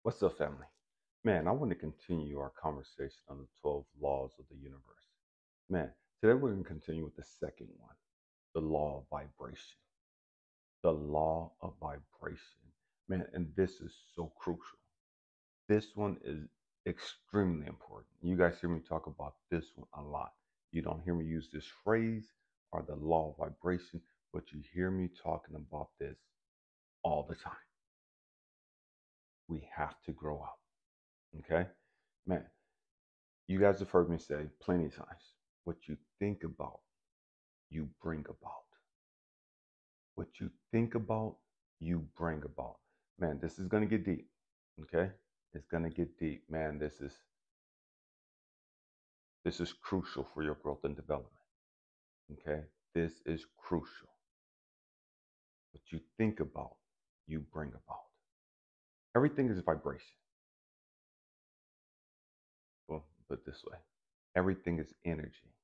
What's up, family? Man, I want to continue our conversation on the 12 laws of the universe. Man, today we're going to continue with the second one, the law of vibration. The law of vibration. Man, and this is so crucial. This one is extremely important. You guys hear me talk about this one a lot. You don't hear me use this phrase or the law of vibration, but you hear me talking about this all the time. We have to grow up. Okay? Man, you guys have heard me say plenty of times, what you think about, you bring about. What you think about, you bring about. Man, this is going to get deep. Okay? It's going to get deep. Man, this is crucial for your growth and development. Okay? This is crucial. What you think about, you bring about. Everything is vibration. Well, put it this way. Everything is energy.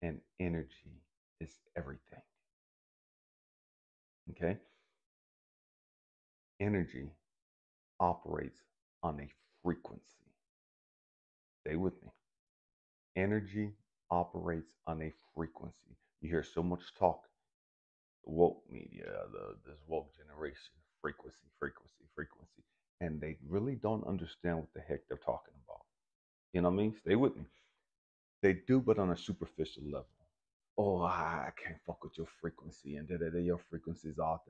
And energy is everything. Okay? Energy operates on a frequency. Stay with me. Energy operates on a frequency. You hear so much talk, woke media, this woke generation, frequency, and they really don't understand what the heck they're talking about. You know what I mean? Stay with me. They do, but on a superficial level. Oh, I can't fuck with your frequency, and your frequency is off,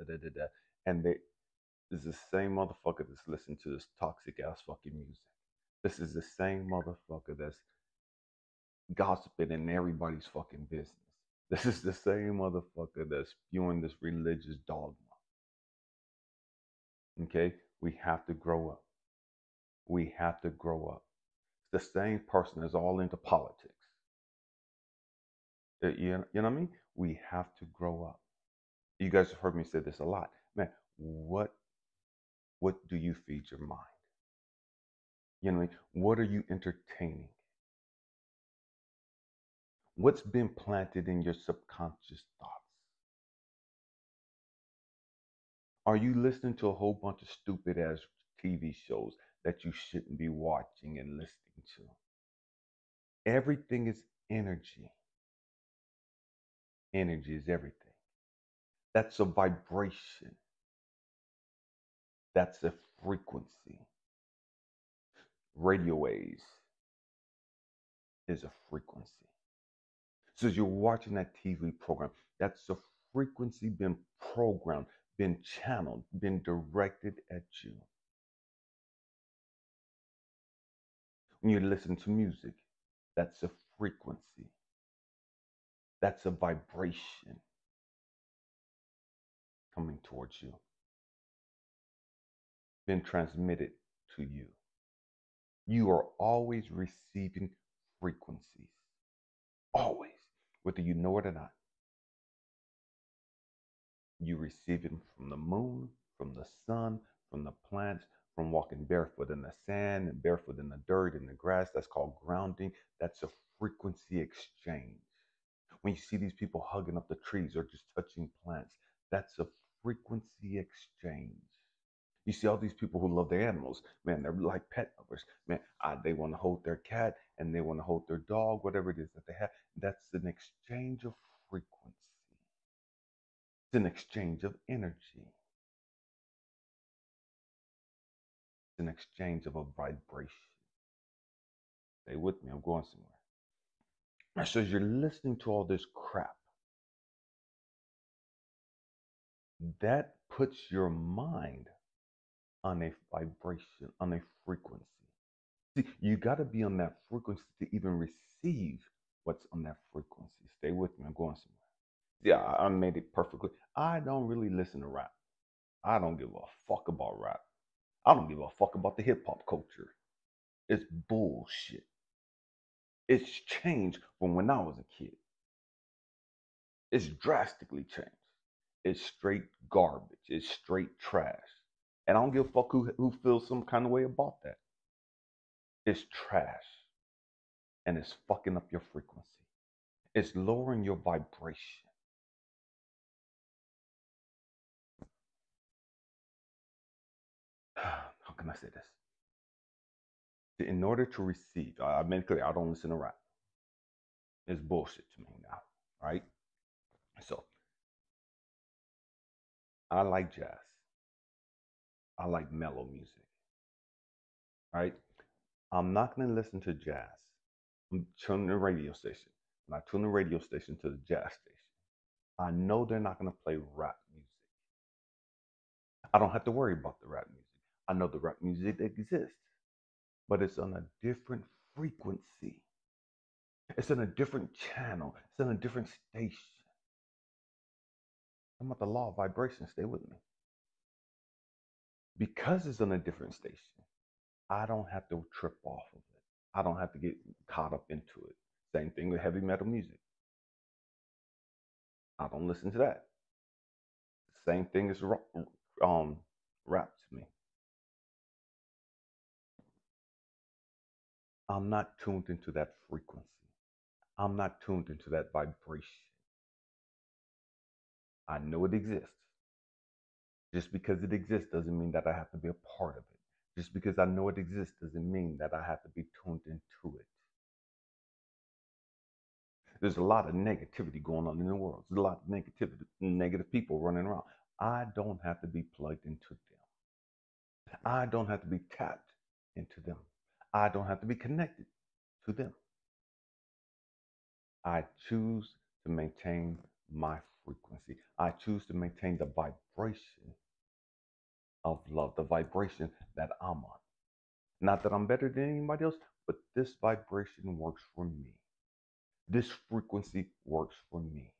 and they is the same motherfucker that's listening to this toxic ass fucking music. This is the same motherfucker that's gossiping in everybody's fucking business. This is the same motherfucker that's spewing this religious dogma. Okay? We have to grow up. We have to grow up. It's the same person that's all into politics. You know what I mean? We have to grow up. You guys have heard me say this a lot. Man, what do you feed your mind? You know what I mean? What are you entertaining? What's been planted in your subconscious thoughts? Are you listening to a whole bunch of stupid ass TV shows that you shouldn't be watching and listening to? Everything is energy. Energy is everything. That's a vibration. That's a frequency. Radio waves is a frequency. So as you're watching that TV program, that's a frequency been programmed, been channeled, been directed at you. When you listen to music, that's a frequency. That's a vibration coming towards you, been transmitted to you. You are always receiving frequencies. Always. Whether you know it or not. You receive it from the moon, from the sun, from the plants, from walking barefoot in the sand and barefoot in the dirt and the grass. That's called grounding. That's a frequency exchange. When you see these people hugging up the trees or just touching plants, that's a frequency exchange. You see all these people who love their animals, man, they're like pet lovers. Man, they want to hold their cat and they want to hold their dog, whatever it is that they have. That's an exchange of frequency. It's an exchange of energy. It's an exchange of a vibration. Stay with me, I'm going somewhere. So as you're listening to all this crap, that puts your mind on a vibration, on a frequency. See, you got to be on that frequency to even receive what's on that frequency. Stay with me, I'm going somewhere. Yeah, I made it perfectly. I don't really listen to rap. I don't give a fuck about rap. I don't give a fuck about the hip hop culture. It's bullshit. It's changed from when I was a kid. It's drastically changed. It's straight garbage. It's straight trash. And I don't give a fuck who feels some kind of way about that. It's trash. And it's fucking up your frequency. It's lowering your vibration. can I say this? In order to receive, I've been clear, I don't listen to rap. It's bullshit to me now, right? So I like jazz. I like mellow music, right? I'm not going to listen to jazz. I'm tuning the radio station. When I tune the radio station to the jazz station, I know they're not going to play rap music. I don't have to worry about the rap music. I know the rap music exists, but it's on a different frequency. It's on a different channel. It's on a different station. I'm about the law of vibration. Stay with me. Because it's on a different station, I don't have to trip off of it. I don't have to get caught up into it. Same thing with heavy metal music. I don't listen to that. Same thing as rap to me. I'm not tuned into that frequency. I'm not tuned into that vibration. I know it exists. Just because it exists doesn't mean that I have to be a part of it. Just because I know it exists doesn't mean that I have to be tuned into it. There's a lot of negativity going on in the world. There's a lot of negative people running around. I don't have to be plugged into them. I don't have to be tapped into them. I don't have to be connected to them. I choose to maintain my frequency. I choose to maintain the vibration of love, the vibration that I'm on. Not that I'm better than anybody else, but this vibration works for me. This frequency works for me.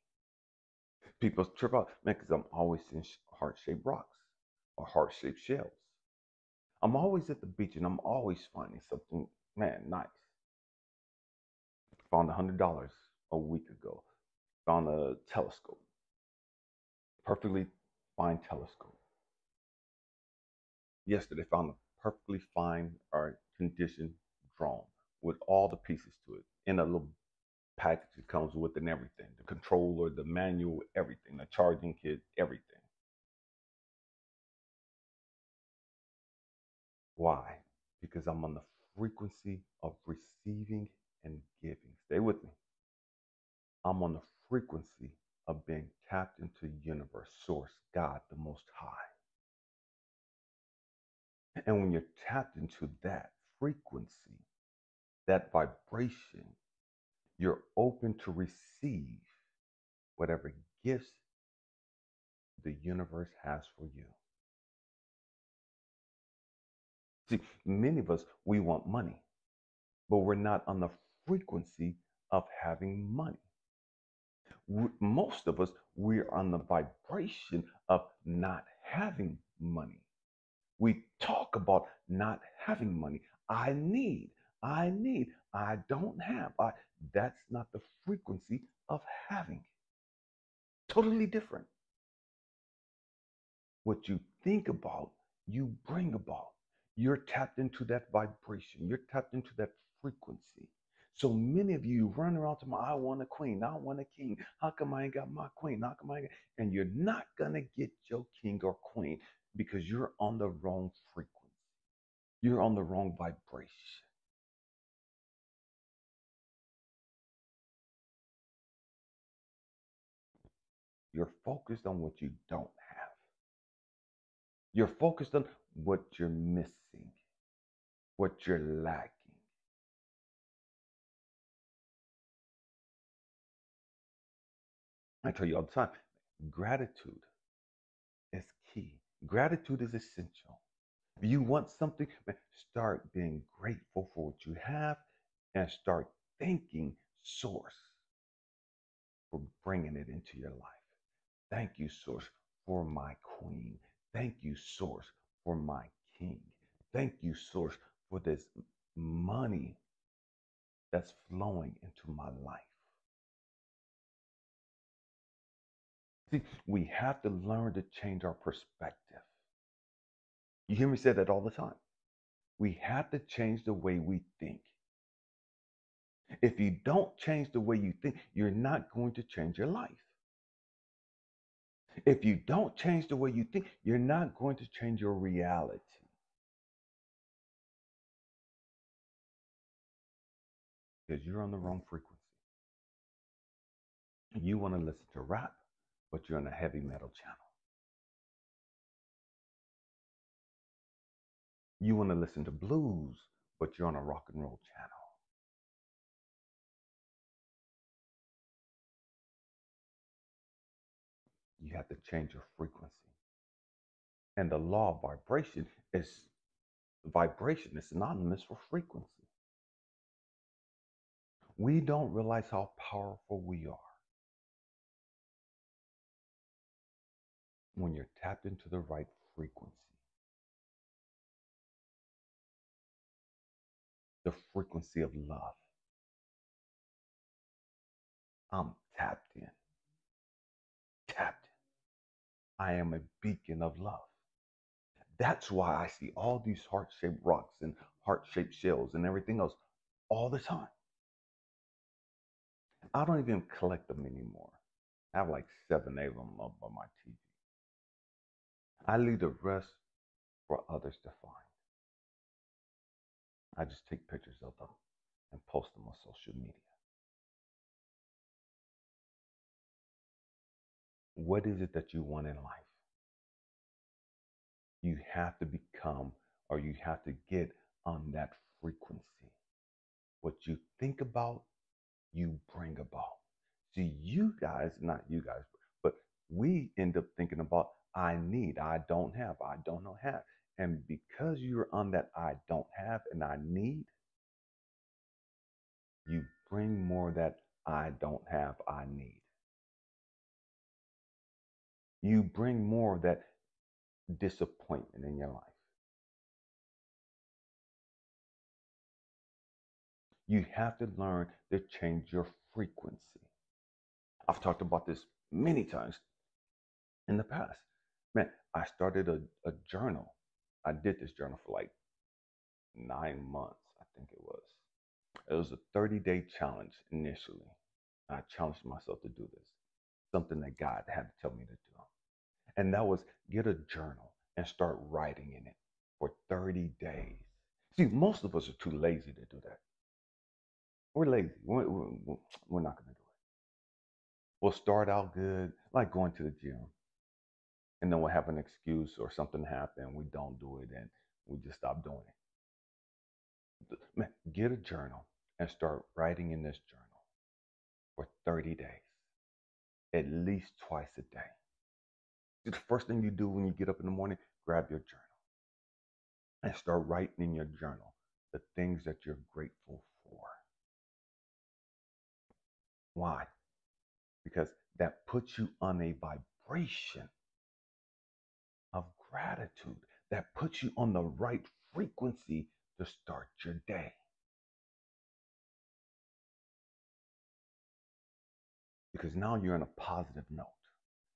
People trip out, man, because I'm always in heart-shaped rocks or heart-shaped shells. I'm always at the beach and I'm always finding something, man, nice. Found $100 a week ago. Found a telescope. Perfectly fine telescope. Yesterday found a perfectly fine or conditioned drone with all the pieces to it in a little package that comes with and everything. The controller, the manual, everything, the charging kit, everything. Why? Because I'm on the frequency of receiving and giving. Stay with me. I'm on the frequency of being tapped into universe, source, God, the Most High. And when you're tapped into that frequency, that vibration, you're open to receive whatever gifts the universe has for you. See, many of us, we want money, but we're not on the frequency of having money. Most of us, we're on the vibration of not having money. We talk about not having money. I need, I don't have. That's not the frequency of having. Totally different. What you think about, you bring about. You're tapped into that vibration. You're tapped into that frequency. So many of you run around to I want a queen, I want a king. How come I ain't got my queen? How come I ain't? And you're not gonna get your king or queen because you're on the wrong frequency. You're on the wrong vibration. You're focused on what you don't have. You're focused on what you're missing, what you're lacking. I tell you all the time, gratitude is key. Gratitude is essential. If you want something, start being grateful for what you have and start thanking Source for bringing it into your life. Thank you, Source, for my queen. Thank you, Source, for my king. Thank you, Source, for this money that's flowing into my life. See, we have to learn to change our perspective. You hear me say that all the time. We have to change the way we think. If you don't change the way you think, you're not going to change your life. If you don't change the way you think, you're not going to change your reality. because you're on the wrong frequency. You want to listen to rap, but you're on a heavy metal channel. You want to listen to blues, but you're on a rock and roll channel. You have to change your frequency. And the law of vibration is synonymous for frequency. We don't realize how powerful we are when you're tapped into the right frequency. The frequency of love. I'm tapped in. Tapped in. I am a beacon of love. That's why I see all these heart-shaped rocks and heart-shaped shells and everything else all the time. I don't even collect them anymore. I have like 7, 8 of them up on my TV. I leave the rest for others to find. I just take pictures of them and post them on social media. What is it that you want in life? You have to become, or you have to get on that frequency. What you think about, you bring about. See, you guys, not you guys, but we end up thinking about I need, I don't have, I don't know have. And because you're on that I don't have and I need, you bring more that I don't have, I need. You bring more of that disappointment in your life. You have to learn to change your frequency. I've talked about this many times in the past. Man, I started a journal. I did this journal for like 9 months, I think it was. It was a 30-day challenge initially. I challenged myself to do this, something that God had to tell me to do. And that was get a journal and start writing in it for 30 days. See, most of us are too lazy to do that. We're lazy. We're not going to do it. We'll start out good, like going to the gym. And then we'll have an excuse or something happen. We don't do it and we just stop doing it. Man, get a journal and start writing in this journal for 30 days, at least twice a day. See, the first thing you do when you get up in the morning, grab your journal and start writing in your journal the things that you're grateful for. Why? Because that puts you on a vibration of gratitude, that puts you on the right frequency to start your day. Because now you're in a positive note.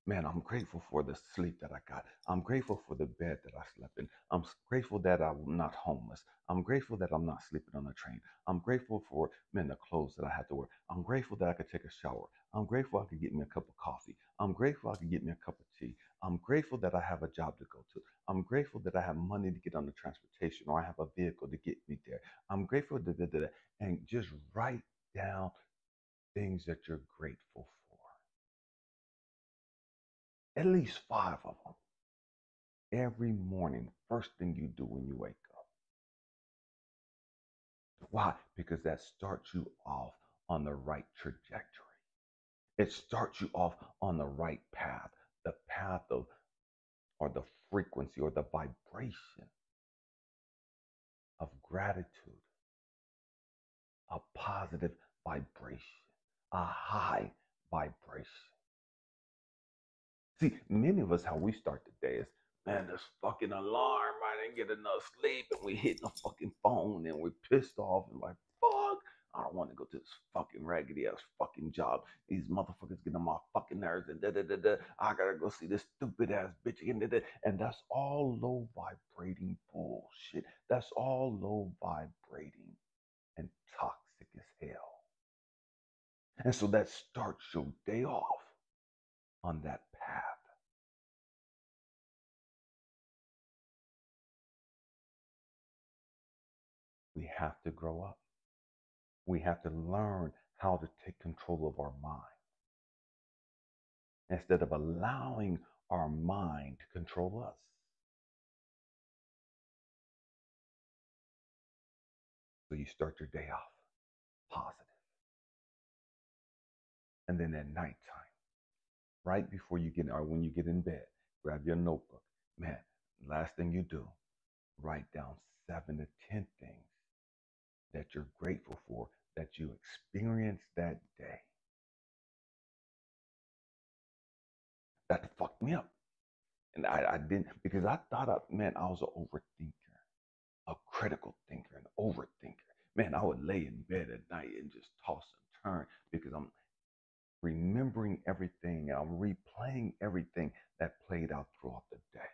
Man, I'm grateful for the sleep that I got. I'm grateful for the bed that I slept in. I'm grateful that I'm not homeless. I'm grateful that I'm not sleeping on a train. I'm grateful for, man, the clothes that I had to wear. I'm grateful that I could take a shower. I'm grateful I could get me a cup of coffee. I'm grateful I could get me a cup of tea. I'm grateful that I have a job to go to. I'm grateful that I have money to get on the transportation or I have a vehicle to get me there. I'm grateful that, and just write down things that you're grateful for. At least 5 of them. Every morning, first thing you do when you wake up. Why? Because that starts you off on the right trajectory. It starts you off on the right path, the path of, or the frequency, or the vibration of gratitude, a positive vibration, a high vibration. See, many of us, how we start the day is, man, this fucking alarm, I didn't get enough sleep, and we hit the fucking phone, and we're pissed off, and like, fuck, I don't want to go to this fucking raggedy ass fucking job. These motherfuckers get on my fucking nerves, and I gotta go see this stupid ass bitch again, and that's all low vibrating bullshit. That's all low vibrating and toxic as hell. And so that starts your day off on that path. We have to grow up. We have to learn how to take control of our mind instead of allowing our mind to control us. So you start your day off positive. And then at nighttime, right before you get, or when you get in bed, grab your notebook. Man, last thing you do, write down 7 to 10 things that you're grateful for that you experienced that day. That fucked me up. And I didn't, because I thought, I was an overthinker, a critical thinker, an overthinker. Man, I would lay in bed at night and just toss and turn because I'm remembering everything. I'm replaying everything that played out throughout the day.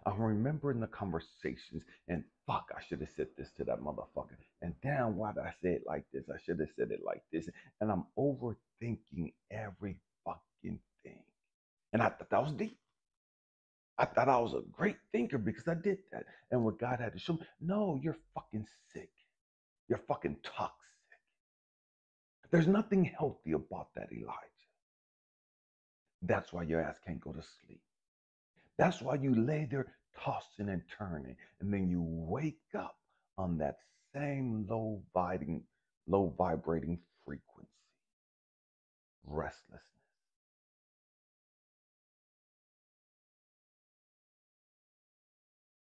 I'm remembering the conversations and fuck, I should have said this to that motherfucker. And damn, why did I say it like this? I should have said it like this. And I'm overthinking every fucking thing. And I thought that was deep. I thought I was a great thinker because I did that. And what God had to show me, no, you're fucking sick. You're fucking toxic. There's nothing healthy about that, Elijah. That's why your ass can't go to sleep. That's why you lay there tossing and turning, and then you wake up on that same low vibrating frequency, restlessness.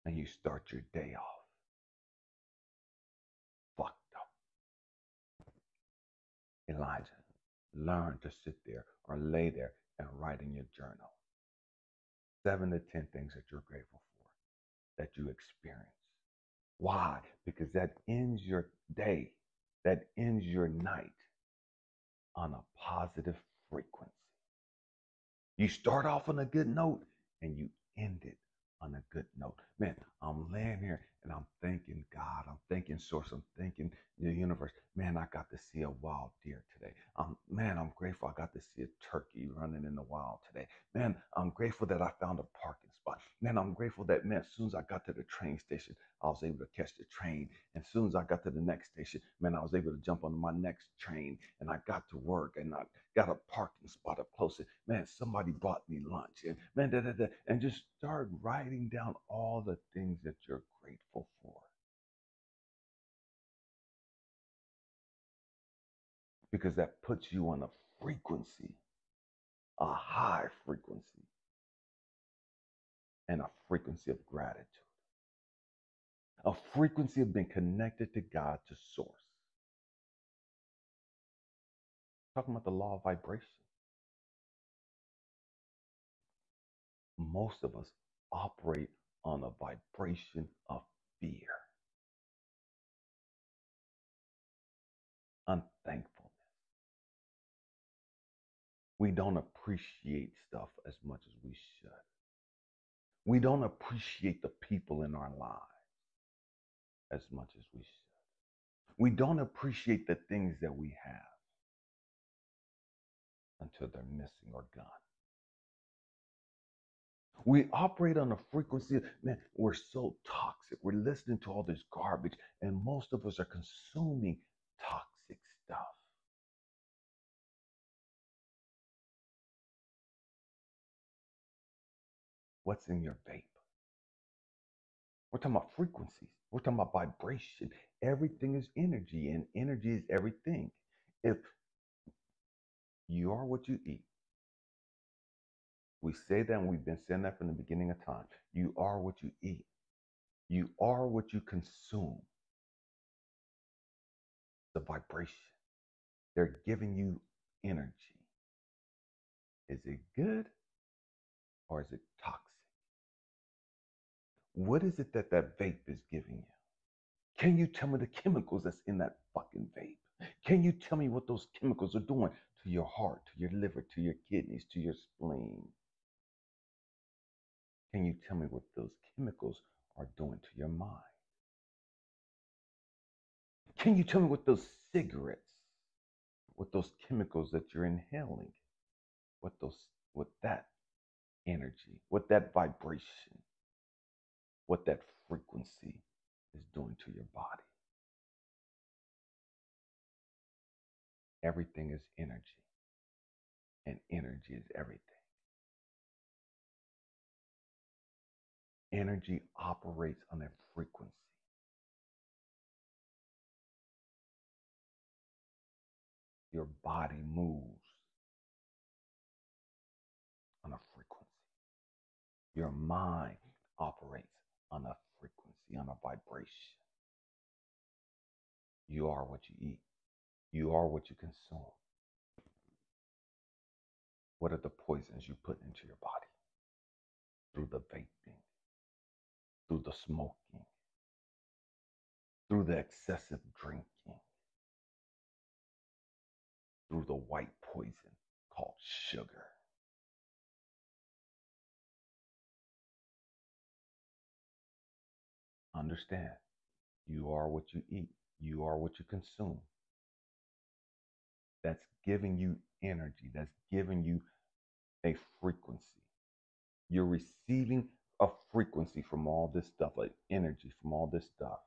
And you start your day off fucked up. Elijah, learn to sit there or lay there and write in your journal 7 to 10 things that you're grateful for, that you experience. Why? Because that ends your day, that ends your night on a positive frequency. You start off on a good note and you end it on a good note. Man, I'm laying here and I'm thanking God. I'm thanking Source. I'm thanking the universe. Man, I got to see a wild deer today. Man, I'm grateful I got to see a turkey running in the wild today. Man, I'm grateful that I found a parking spot. Man, I'm grateful that, man, as soon as I got to the train station, I was able to catch the train. And as soon as I got to the next station, man, I was able to jump on my next train and I got to work and I got a parking spot up close. Man, somebody brought me lunch. And man, and just start writing down all the things that you're grateful for. Because that puts you on a frequency, a high frequency, and a frequency of gratitude. A frequency of being connected to God, to Source. Talking about the law of vibration. Most of us operate on a vibration of fear, unthankfulness. We don't appreciate stuff as much as we should. We don't appreciate the people in our lives as much as we should. We don't appreciate the things that we have until they're missing or gone. We operate on a frequency of, man, we're so toxic. We're listening to all this garbage, and most of us are consuming toxic stuff. What's in your vape? We're talking about frequencies. We're talking about vibration. Everything is energy, and energy is everything. If you are what you eat, we say that, and we've been saying that from the beginning of time. You are what you eat. You are what you consume. The vibration. They're giving you energy. Is it good or is it toxic? What is it that that vape is giving you? Can you tell me the chemicals that's in that fucking vape? Can you tell me what those chemicals are doing to your heart, to your liver, to your kidneys, to your spleen? Can you tell me what those chemicals are doing to your mind? Can you tell me what those cigarettes, what those chemicals that you're inhaling, what that energy, what that vibration, what that frequency is doing to your body? Everything is energy, and energy is everything. Energy operates on a frequency. Your body moves on a frequency. Your mind operates on a frequency, on a vibration. You are what you eat. You are what you consume. What are the poisons you put into your body? Through the vaping, through the smoking, through the excessive drinking, through the white poison called sugar. Understand, you are what you eat. You are what you consume. That's giving you energy. That's giving you a frequency. You're receiving a frequency from all this stuff, like energy from all this stuff.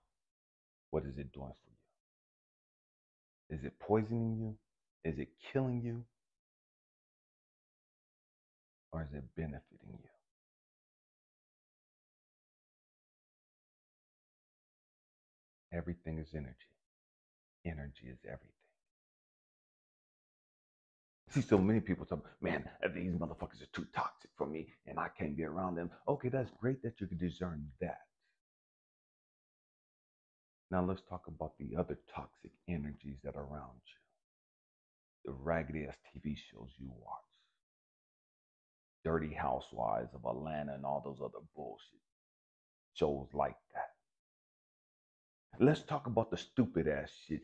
What is it doing for you? Is it poisoning you? Is it killing you? Or is it benefiting you? Everything is energy. Energy is everything. See, so many people talk, man, these motherfuckers are too toxic for me and I can't be around them. Okay, that's great that you can discern that. Now let's talk about the other toxic energies that are around you. The raggedy ass TV shows you watch. Dirty Housewives of Atlanta and all those other bullshit shows like that. Let's talk about the stupid ass shit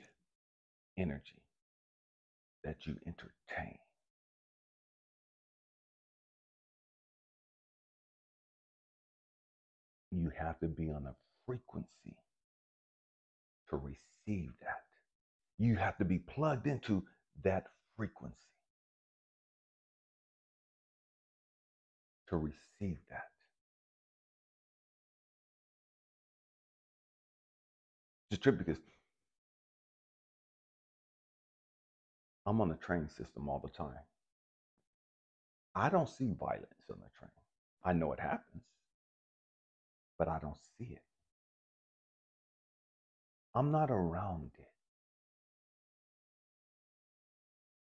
energy that you entertain. You have to be on a frequency to receive that. You have to be plugged into that frequency to receive that. It's true because I'm on the train system all the time. I don't see violence on the train. I know it happens, but I don't see it. I'm not around it.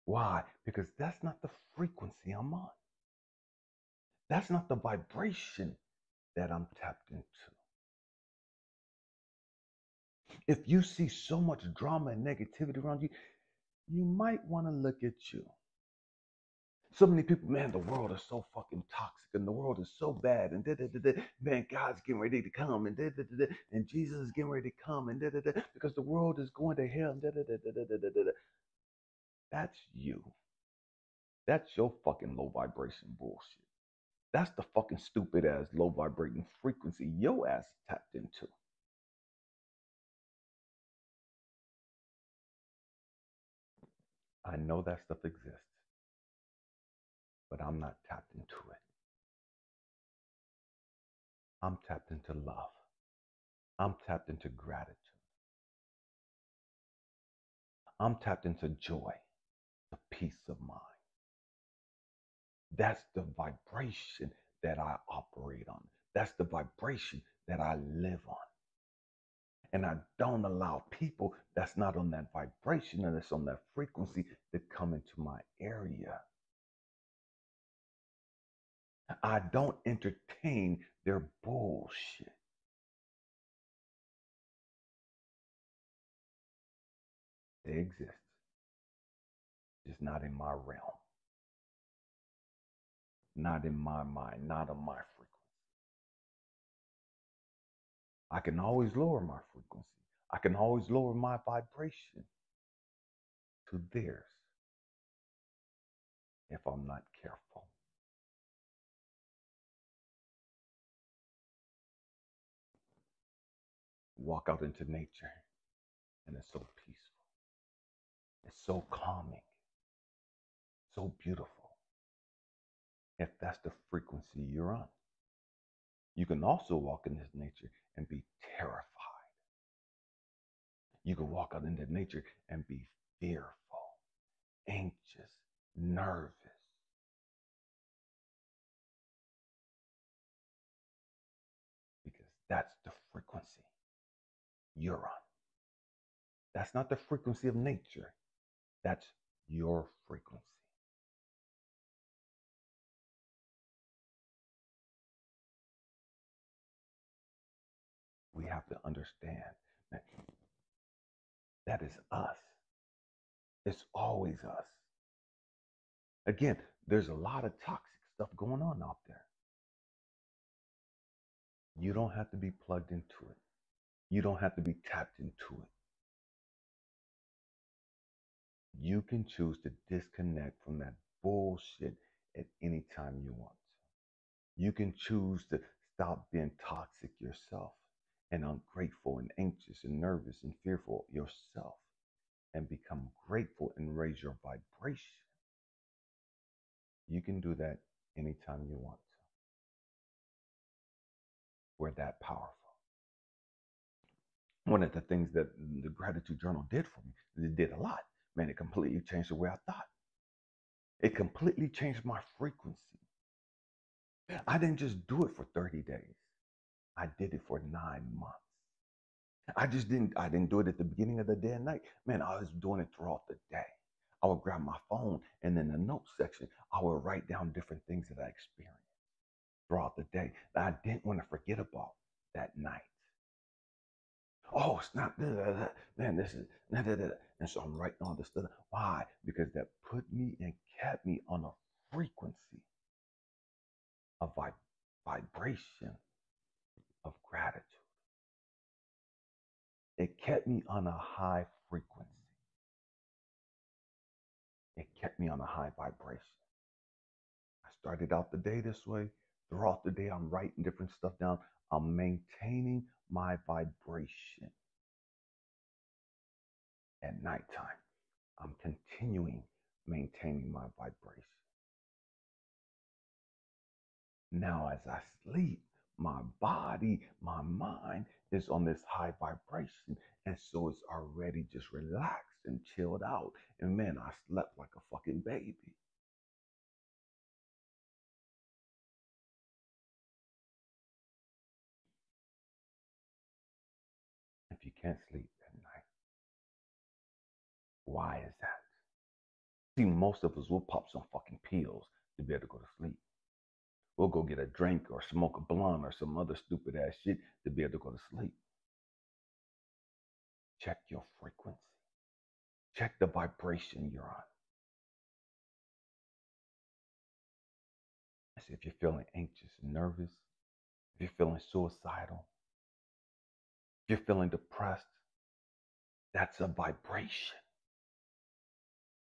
Why? Because that's not the frequency I'm on. That's not the vibration that I'm tapped into. If you see so much drama and negativity around you, you might want to look at you. So many people, man, the world is so fucking toxic and the world is so bad and man, God's getting ready to come and and Jesus is getting ready to come and because the world is going to hell and. That's you. That's your fucking low vibration bullshit. That's the fucking stupid ass low vibrating frequency your ass tapped into. I know that stuff exists, but I'm not tapped into it. I'm tapped into love. I'm tapped into gratitude. I'm tapped into joy, the peace of mind. That's the vibration that I operate on. That's the vibration that I live on. And I don't allow people that's not on that vibration and that's on that frequency to come into my area. I don't entertain their bullshit. They exist, just not in my realm, not in my mind, not on my frequency. I can always lower my frequency. I can always lower my vibration to theirs if I'm not careful. Walk out into nature and it's so peaceful. It's so calming, so beautiful. If that's the frequency you're on, you can also walk in this nature and be terrified. You can walk out into nature and be fearful. anxious, nervous. Because that's the frequency you're on. That's not the frequency of nature. That's your frequency. We have to understand that that is us. It's always us. Again, there's a lot of toxic stuff going on out there. You don't have to be plugged into it. You don't have to be tapped into it. You can choose to disconnect from that bullshit at any time you want to. You can choose to stop being toxic yourself and ungrateful and anxious and nervous and fearful yourself and become grateful and raise your vibration. You can do that anytime you want to. We're that powerful. One of the things that the gratitude journal did for me, it did a lot. Man, it completely changed the way I thought. It completely changed my frequency. I didn't just do it for 30 days. I did it for 9 months. I didn't do it at the beginning of the day and night. Man, I was doing it throughout the day. I would grab my phone and in the notes section, I would write down different things that I experienced throughout the day that I didn't want to forget about that night. Oh, it's not, man, this is, and so I'm writing all this stuff. Why? Because that put me and kept me on a frequency of vibration of gratitude. It kept me on a high frequency. It kept me on a high vibration. I started out the day this way. Throughout the day, I'm writing different stuff down. I'm maintaining my vibration. At nighttime, I'm continuing maintaining my vibration. Now, as I sleep, my body, my mind is on this high vibration. And so it's already just relaxed and chilled out. And man, I slept like a fucking baby. If you can't sleep at night, why is that? See, most of us will pop some fucking pills to be able to go to sleep. We'll go get a drink or smoke a blunt or some other stupid ass shit to be able to go to sleep. Check your frequency. Check the vibration you're on. I say if you're feeling anxious and nervous, if you're feeling suicidal, if you're feeling depressed, that's a vibration.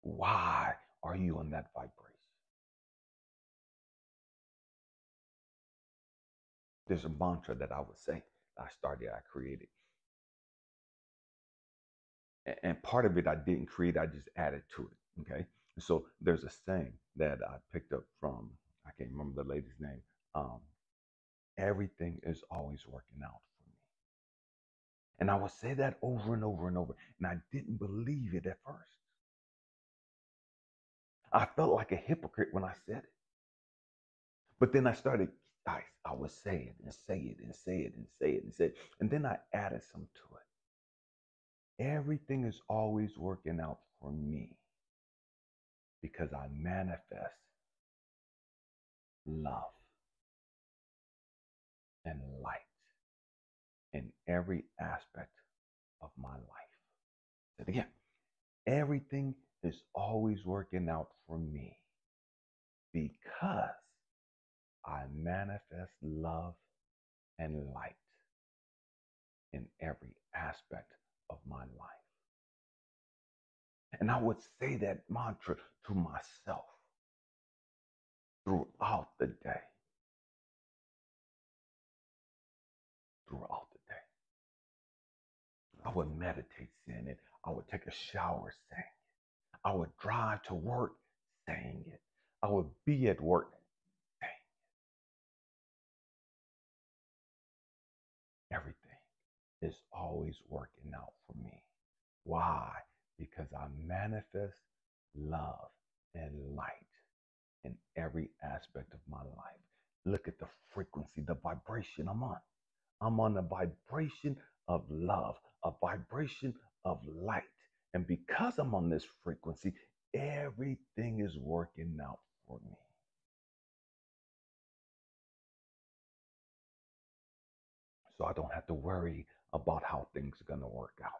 Why are you on that vibration? There's a mantra that I would say I created. And part of it I didn't create, I just added to it. Okay. So there's a saying that I picked up from, I can't remember the lady's name. Um, Everything is always working out for me. And I would say that over and over and over. And I didn't believe it at first. I felt like a hypocrite when I said it. But then I would say it and say it and say it and say it and say it. And then I added some to it. Everything is always working out for me because I manifest love and light in every aspect of my life. Say it again. Everything is always working out for me because I manifest love and light in every aspect of my life. And I would say that mantra to myself throughout the day. Throughout the day. I would meditate saying it. I would take a shower saying it. I would drive to work saying it. I would be at work saying it. Everything is always working out for me. Why? Because I manifest love, and light in every aspect of my life. Look at the frequency, the vibration I'm on. I'm on a vibration of love, a vibration of light. And because I'm on this frequency, everything is working out for me. So I don't have to worry about how things are going to work out.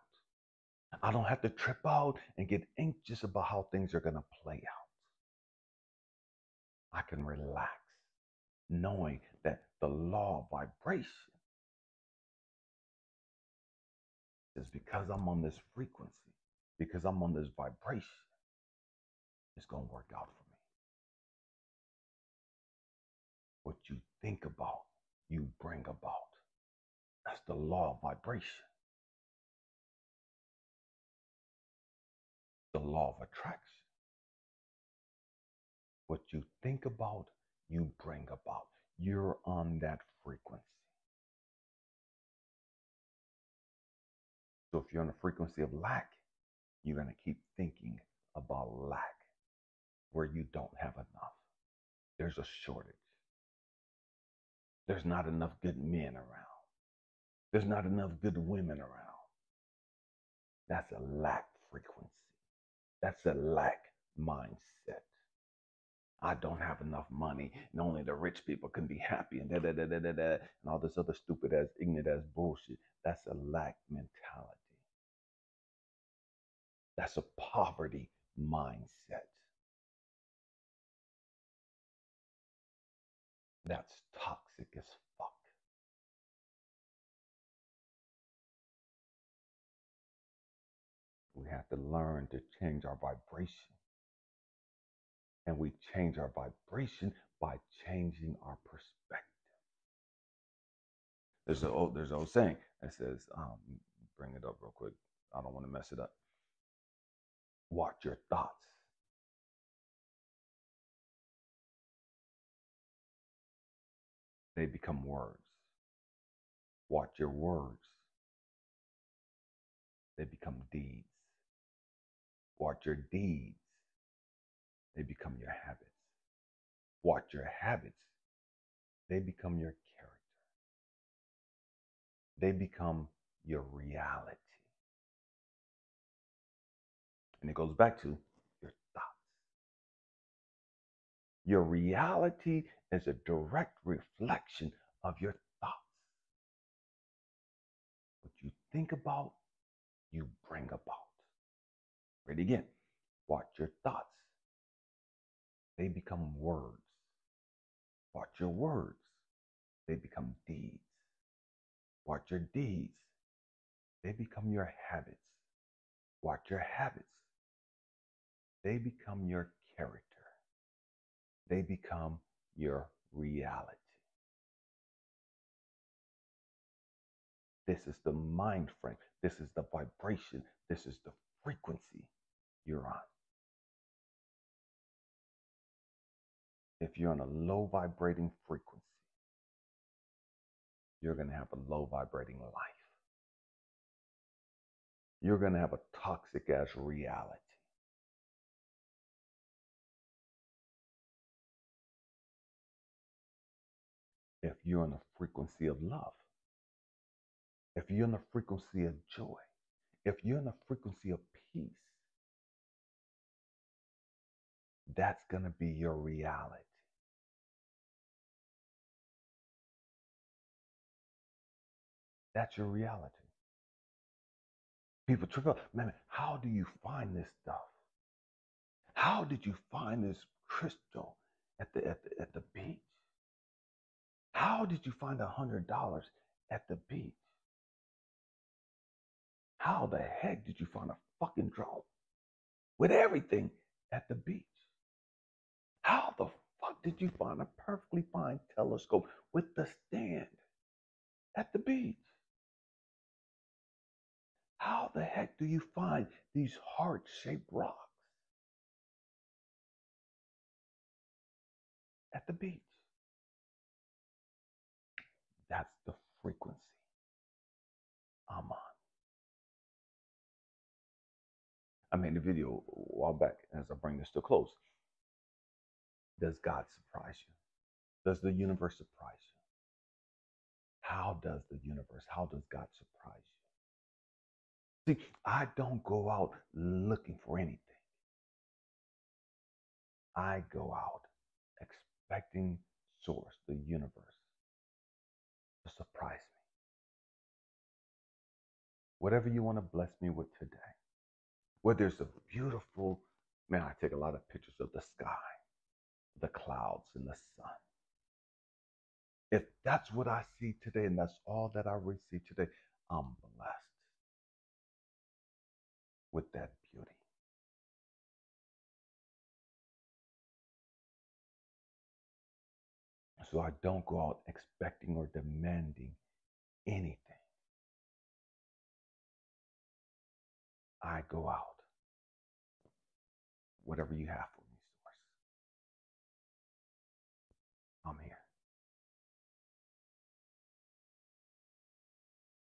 I don't have to trip out and get anxious about how things are going to play out. I can relax knowing that the law of vibration is because I'm on this frequency, because I'm on this vibration, it's going to work out for me. What you think about, you bring about. That's the law of vibration, the law of attraction. What you think about, you bring about. You're on that frequency. So if you're on the frequency of lack, you're going to keep thinking about lack where you don't have enough. There's a shortage. There's not enough good men around. There's not enough good women around. That's a lack frequency. That's a lack mindset. I don't have enough money, and only the rich people can be happy, and and all this other stupid ass, ignorant ass bullshit. That's a lack mentality. That's a poverty mindset. That's toxic as fuck. We have to learn to change our vibration. And we change our vibration by changing our perspective. There's an old saying that says, bring it up real quick. I don't want to mess it up. Watch your thoughts. They become words. Watch your words. They become deeds. Watch your deeds. They become your habits. Watch your habits. They become your character. They become your reality. And it goes back to your thoughts. Your reality is a direct reflection of your thoughts. What you think about, you bring about. Ready again. Watch your thoughts. They become words. Watch your words. They become deeds. Watch your deeds. They become your habits. Watch your habits. They become your character. They become your reality. This is the mind frame. This is the vibration. This is the frequency you're on. If you're on a low vibrating frequency, you're going to have a low vibrating life. You're going to have a toxic ass reality. If you're on the frequency of love, if you're on the frequency of joy, if you're on the frequency of peace, that's going to be your reality. That's your reality. People trip up, man, how do you find this stuff? How did you find this crystal at the beach? How did you find $100 at the beach? How the heck did you find a fucking drone with everything at the beach? How the fuck did you find a perfectly fine telescope with the stand at the beach? How the heck do you find these heart-shaped rocks at the beach? That's the frequency I'm on. I made a video a while back as I bring this to a close. Does God surprise you? Does the universe surprise you? How does the universe, how does God surprise you? See, I don't go out looking for anything. I go out expecting source, the universe, to surprise me. Whatever you want to bless me with today. Whether it's a beautiful, man, I take a lot of pictures of the sky, the clouds, and the sun. If that's what I see today and that's all that I receive today, I'm blessed with that beauty. So I don't go out expecting or demanding anything. I go out, whatever you have for me, source. I'm here.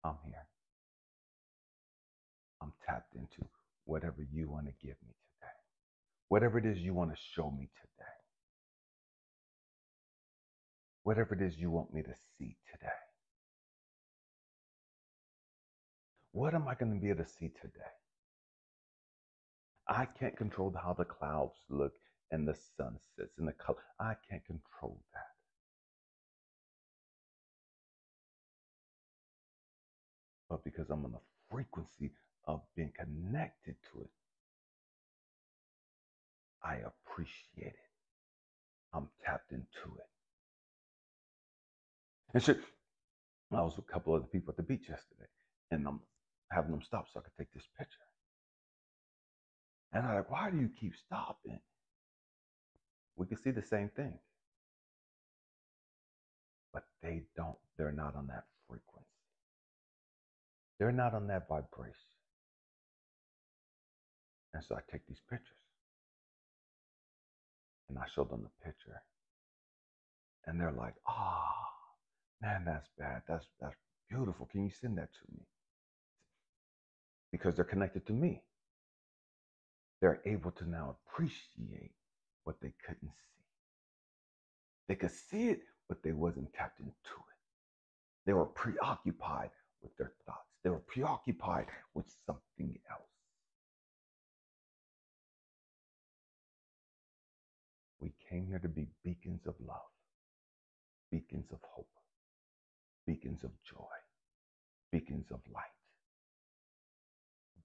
I'm here. I'm tapped into whatever you want to give me today. Whatever it is you want to show me today. Whatever it is you want me to see today. What am I going to be able to see today? I can't control how the clouds look and the sun sets and the color. I can't control that. But because I'm on the frequency of being connected to it, I appreciate it. I'm tapped into it. And sure, I was with a couple other people at the beach yesterday, and I'm having them stop so I could take this picture. And I'm like, why do you keep stopping? We can see the same thing. But they're not on that frequency. They're not on that vibration. And so I take these pictures. And I show them the picture. And they're like, man, that's bad. That's beautiful. Can you send that to me? Because they're connected to me. They're able to now appreciate what they couldn't see. They could see it, but they wasn't tapped into it. They were preoccupied with their thoughts. They were preoccupied with something else. We came here to be beacons of love, beacons of hope, beacons of joy, beacons of light.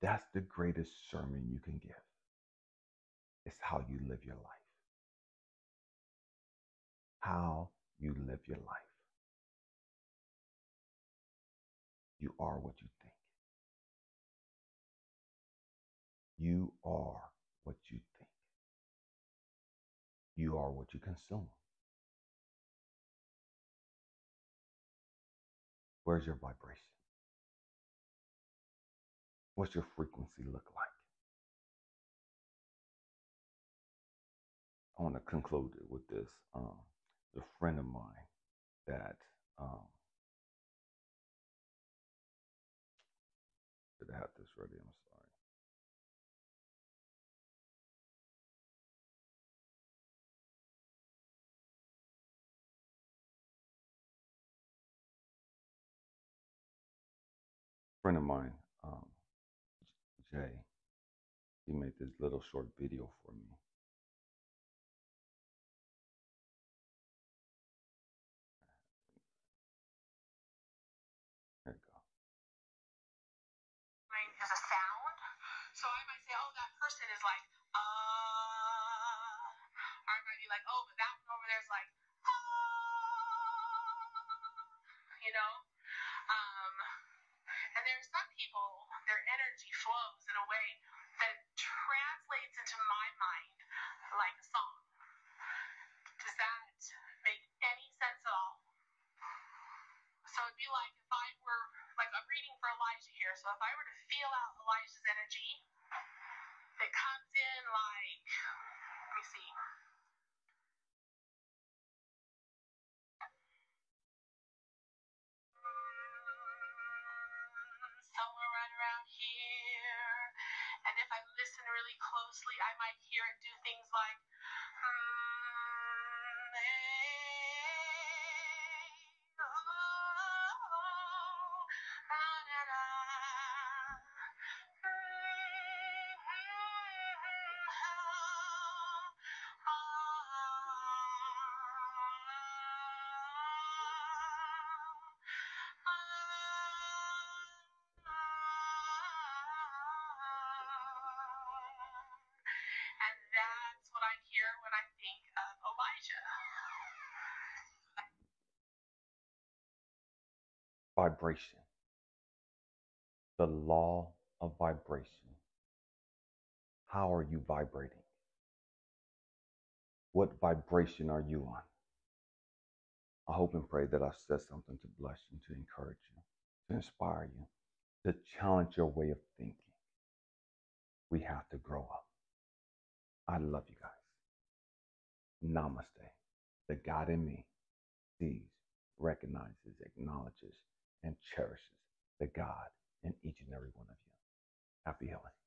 That's the greatest sermon you can give. It's how you live your life. How you live your life. You are what you think. You are what you think. You are what you consume. Where's your vibration? What's your frequency look like? I want to conclude it with this. A friend of mine that did I have this ready? I'm sorry. Friend of mine, Jay, he made this little short video for me. Here you go. Is a sound. So I might say, oh, that person is like, or I might be like, oh, but that one over there is like, you know? And there are some people, their energy flows in a way that translates into my mind like a song. Does that make any sense at all? So it'd be like if I were, like I'm reading for Elijah here, so if I were to feel out Elijah's energy, it comes in like, let me see. Somewhere right around here. And if I listen really I might hear it do things like, and that's what I hear when I think of Elijah. Vibration. The law of vibration. How are you vibrating? What vibration are you on? I hope and pray that I've said something to bless you, to encourage you, to inspire you, to challenge your way of thinking. We have to grow up. I love you guys. Namaste. The God in me sees, recognizes, acknowledges, and cherishes the God in each and every one of you. Happy healing.